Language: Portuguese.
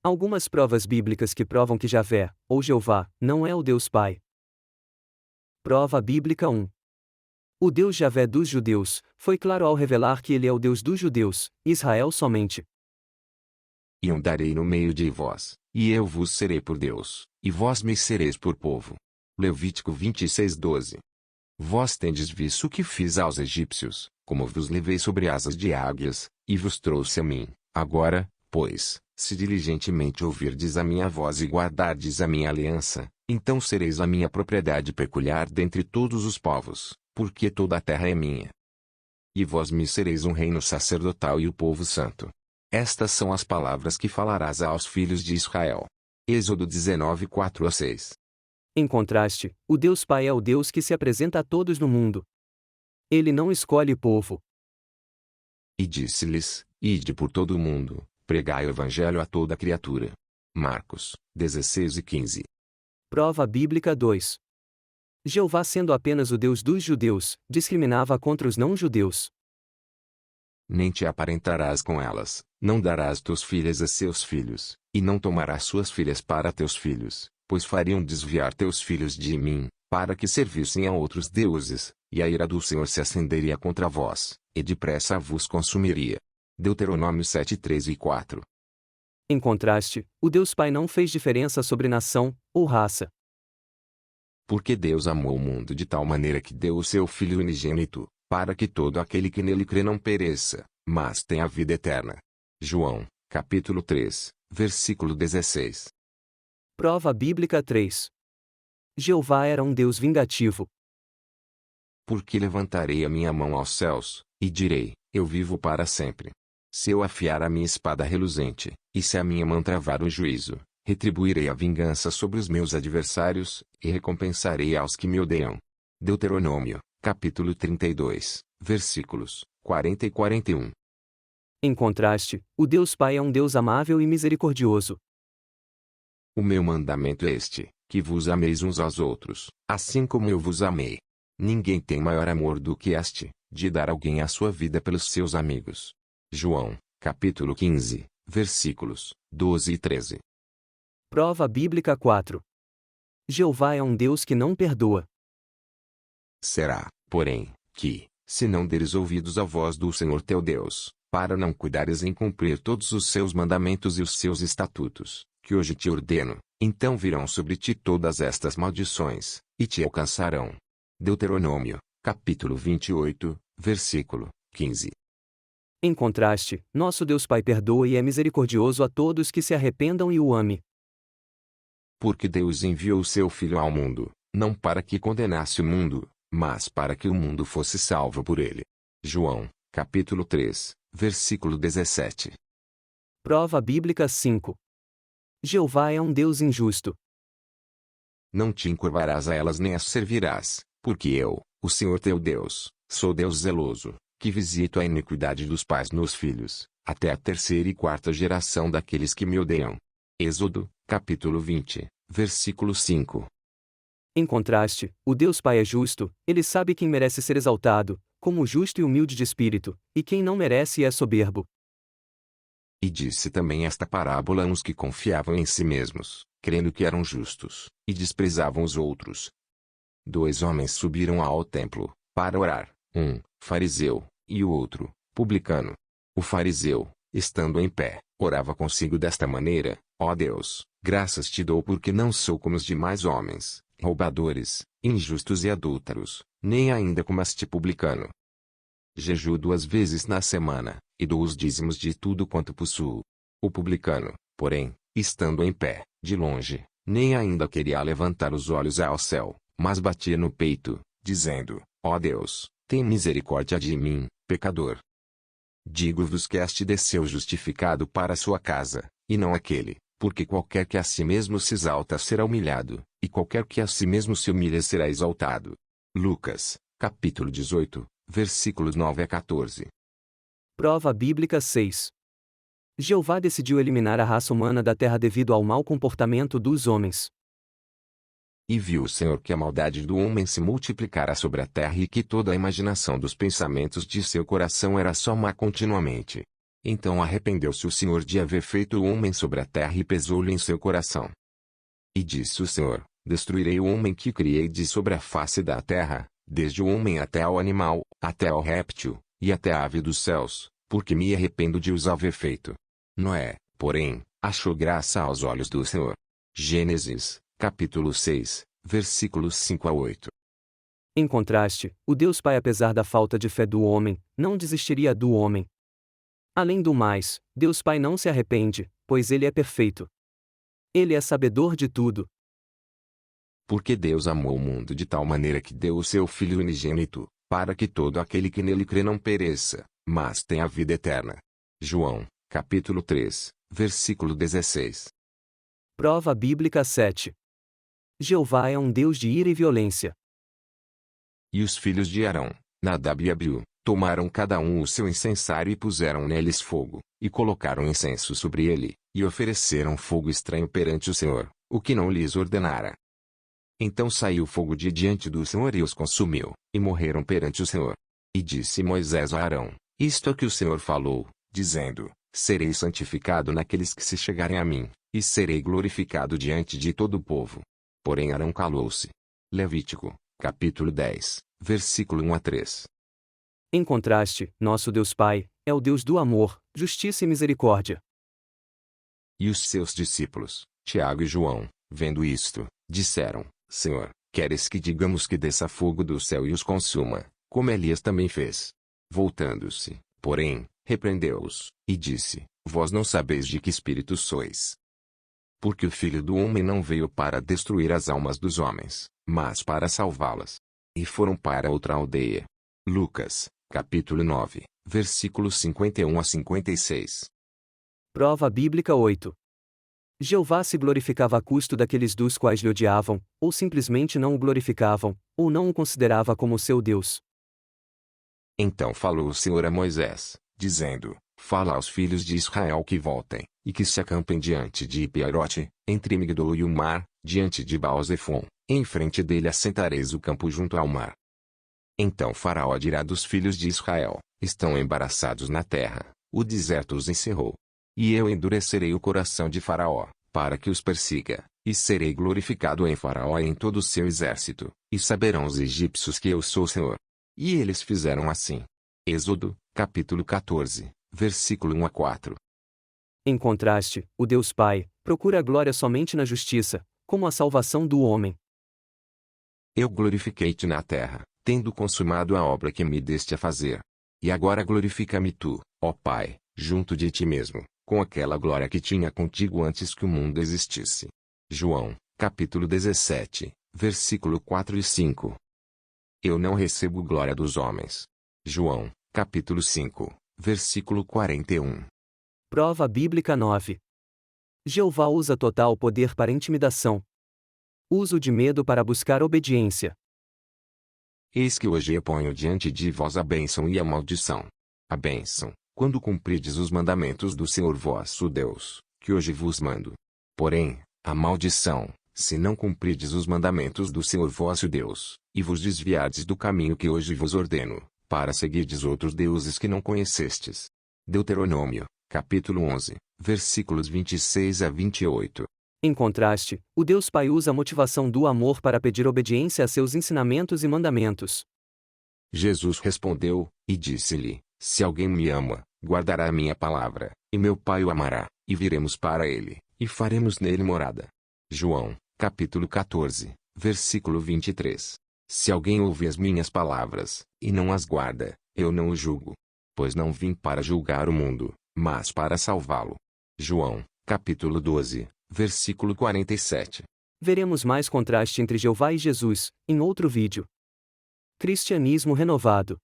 Algumas provas bíblicas que provam que Javé, ou Jeová, não é o Deus Pai. Prova bíblica 1. O Deus Javé dos judeus, foi claro ao revelar que ele é o Deus dos judeus, Israel somente. E andarei no meio de vós, e eu vos serei por Deus, e vós me sereis por povo. Levítico 26:12. Vós tendes visto o que fiz aos egípcios, como vos levei sobre asas de águias, e vos trouxe a mim. Agora, pois, se diligentemente ouvirdes a minha voz e guardardes a minha aliança, então sereis a minha propriedade peculiar dentre todos os povos, porque toda a terra é minha. E vós me sereis um reino sacerdotal e o povo santo. Estas são as palavras que falarás aos filhos de Israel. Êxodo 19:4-6. Em contraste, o Deus Pai é o Deus que se apresenta a todos no mundo. Ele não escolhe povo. E disse-lhes: Ide por todo o mundo, pregai o evangelho a toda criatura. Marcos 16:15. Prova bíblica 2. Jeová, sendo apenas o Deus dos judeus, discriminava contra os não-judeus. Nem te aparentarás com elas, não darás tuas filhas a seus filhos, e não tomarás suas filhas para teus filhos, pois fariam desviar teus filhos de mim, para que servissem a outros deuses, e a ira do Senhor se acenderia contra vós, e depressa vos consumiria. Deuteronômio 7:3 e 4. Em contraste, o Deus Pai não fez diferença sobre nação ou raça. Porque Deus amou o mundo de tal maneira que deu o seu Filho unigênito, para que todo aquele que nele crê não pereça, mas tenha vida eterna. João, capítulo 3, versículo 16. Prova bíblica 3. Jeová era um Deus vingativo. Porque levantarei a minha mão aos céus, e direi: Eu vivo para sempre. Se eu afiar a minha espada reluzente, e se a minha mão travar o juízo, retribuirei a vingança sobre os meus adversários, e recompensarei aos que me odeiam. Deuteronômio, capítulo 32, versículos 40 e 41. Em contraste, o Deus Pai é um Deus amável e misericordioso. O meu mandamento é este, que vos ameis uns aos outros, assim como eu vos amei. Ninguém tem maior amor do que este, de dar alguém a sua vida pelos seus amigos. João, capítulo 15, versículos 12 e 13. Prova bíblica 4. Jeová é um Deus que não perdoa. Será, porém, que, se não deres ouvidos à voz do Senhor teu Deus, para não cuidares em cumprir todos os seus mandamentos e os seus estatutos, que hoje te ordeno, então virão sobre ti todas estas maldições, e te alcançarão. Deuteronômio, capítulo 28, versículo 15. Em contraste, nosso Deus Pai perdoa e é misericordioso a todos que se arrependam e o ame. Porque Deus enviou o seu Filho ao mundo, não para que condenasse o mundo, mas para que o mundo fosse salvo por ele. João, capítulo 3, versículo 17. Prova bíblica 5. Jeová é um Deus injusto. Não te encurvarás a elas nem as servirás, porque eu, o Senhor teu Deus, sou Deus zeloso, que visito a iniquidade dos pais nos filhos, até a terceira e quarta geração daqueles que me odeiam. Êxodo, capítulo 20, versículo 5. Em contraste, o Deus Pai é justo, ele sabe quem merece ser exaltado, como justo e humilde de espírito, e quem não merece é soberbo. E disse também esta parábola a uns que confiavam em si mesmos, crendo que eram justos, e desprezavam os outros. 2 homens subiram ao templo, para orar, um, fariseu, e o outro, publicano. O fariseu, estando em pé, orava consigo desta maneira: Ó Deus, graças te dou porque não sou como os demais homens, roubadores, injustos e adúlteros, nem ainda como este publicano. Jejuo 2 vezes na semana, e dou os dízimos de tudo quanto possuo. O publicano, porém, estando em pé, de longe, nem ainda queria levantar os olhos ao céu, mas batia no peito, dizendo: Ó Deus, tem misericórdia de mim, pecador. Digo-vos que este desceu justificado para sua casa, e não aquele, porque qualquer que a si mesmo se exalta será humilhado, e qualquer que a si mesmo se humilha será exaltado. Lucas, capítulo 18, versículos 9 a 14. Prova bíblica 6. Jeová decidiu eliminar a raça humana da terra devido ao mau comportamento dos homens. E viu o Senhor que a maldade do homem se multiplicara sobre a terra e que toda a imaginação dos pensamentos de seu coração era só má continuamente. Então arrependeu-se o Senhor de haver feito o homem sobre a terra e pesou-lhe em seu coração. E disse o Senhor: Destruirei o homem que criei de sobre a face da terra, desde o homem até ao animal, até ao réptil, e até a ave dos céus, porque me arrependo de os haver feito. Noé, porém, achou graça aos olhos do Senhor. Gênesis, capítulo 6, versículos 5 a 8. Em contraste, o Deus Pai, apesar da falta de fé do homem, não desistiria do homem. Além do mais, Deus Pai não se arrepende, pois Ele é perfeito. Ele é sabedor de tudo. Porque Deus amou o mundo de tal maneira que deu o seu Filho unigênito, para que todo aquele que nele crê não pereça, mas tenha a vida eterna. João, capítulo 3, versículo 16. Prova bíblica 7. Jeová é um Deus de ira e violência. E os filhos de Arão, Nadab e Abiú, tomaram cada um o seu incensário e puseram neles fogo, e colocaram incenso sobre ele, e ofereceram fogo estranho perante o Senhor, o que não lhes ordenara. Então saiu fogo de diante do Senhor e os consumiu, e morreram perante o Senhor. E disse Moisés a Arão: Isto é que o Senhor falou, dizendo: Serei santificado naqueles que se chegarem a mim, e serei glorificado diante de todo o povo. Porém Arão calou-se. Levítico, capítulo 10, versículo 1 a 3. Em contraste, nosso Deus Pai é o Deus do amor, justiça e misericórdia. E os seus discípulos, Tiago e João, vendo isto, disseram: Senhor, queres que digamos que desça fogo do céu e os consuma, como Elias também fez? Voltando-se, porém, repreendeu-os, e disse: Vós não sabeis de que espírito sois. Porque o Filho do Homem não veio para destruir as almas dos homens, mas para salvá-las. E foram para outra aldeia. Lucas, capítulo 9, versículos 51 a 56. Prova bíblica 8. Jeová se glorificava a custo daqueles dos quais lhe odiavam, ou simplesmente não o glorificavam, ou não o considerava como seu Deus. Então falou o Senhor a Moisés, dizendo: Fala aos filhos de Israel que voltem, e que se acampem diante de Piarote, entre Migdol e o mar, diante de Baal-Zefon, em frente dele assentareis o campo junto ao mar. Então Faraó dirá dos filhos de Israel: Estão embaraçados na terra, o deserto os encerrou. E eu endurecerei o coração de Faraó, para que os persiga, e serei glorificado em Faraó e em todo o seu exército, e saberão os egípcios que eu sou o Senhor. E eles fizeram assim. Êxodo, capítulo 14, versículo 1 a 4. Em contraste, o Deus Pai procura a glória somente na justiça, como a salvação do homem. Eu glorifiquei-te na terra, tendo consumado a obra que me deste a fazer. E agora glorifica-me tu, ó Pai, junto de ti mesmo, com aquela glória que tinha contigo antes que o mundo existisse. João, capítulo 17, versículo 4 e 5. Eu não recebo glória dos homens. João, capítulo 5, versículo 41. Prova bíblica 9. Jeová usa total poder para intimidação. Uso de medo para buscar obediência. Eis que hoje eu ponho diante de vós a bênção e a maldição. A bênção, quando cumprides os mandamentos do Senhor vosso Deus, que hoje vos mando. Porém, a maldição, se não cumprides os mandamentos do Senhor vosso Deus, e vos desviardes do caminho que hoje vos ordeno, para seguirdes outros deuses que não conhecestes. Deuteronômio, capítulo 11, versículos 26 a 28. Em contraste, o Deus Pai usa a motivação do amor para pedir obediência a seus ensinamentos e mandamentos. Jesus respondeu, e disse-lhe: Se alguém me ama, guardará a minha palavra, e meu Pai o amará, e viremos para ele, e faremos nele morada. João, capítulo 14, versículo 23. Se alguém ouve as minhas palavras, e não as guarda, eu não o julgo. Pois não vim para julgar o mundo, mas para salvá-lo. João, capítulo 12, versículo 47. Veremos mais contraste entre Jeová e Jesus, em outro vídeo. Cristianismo renovado.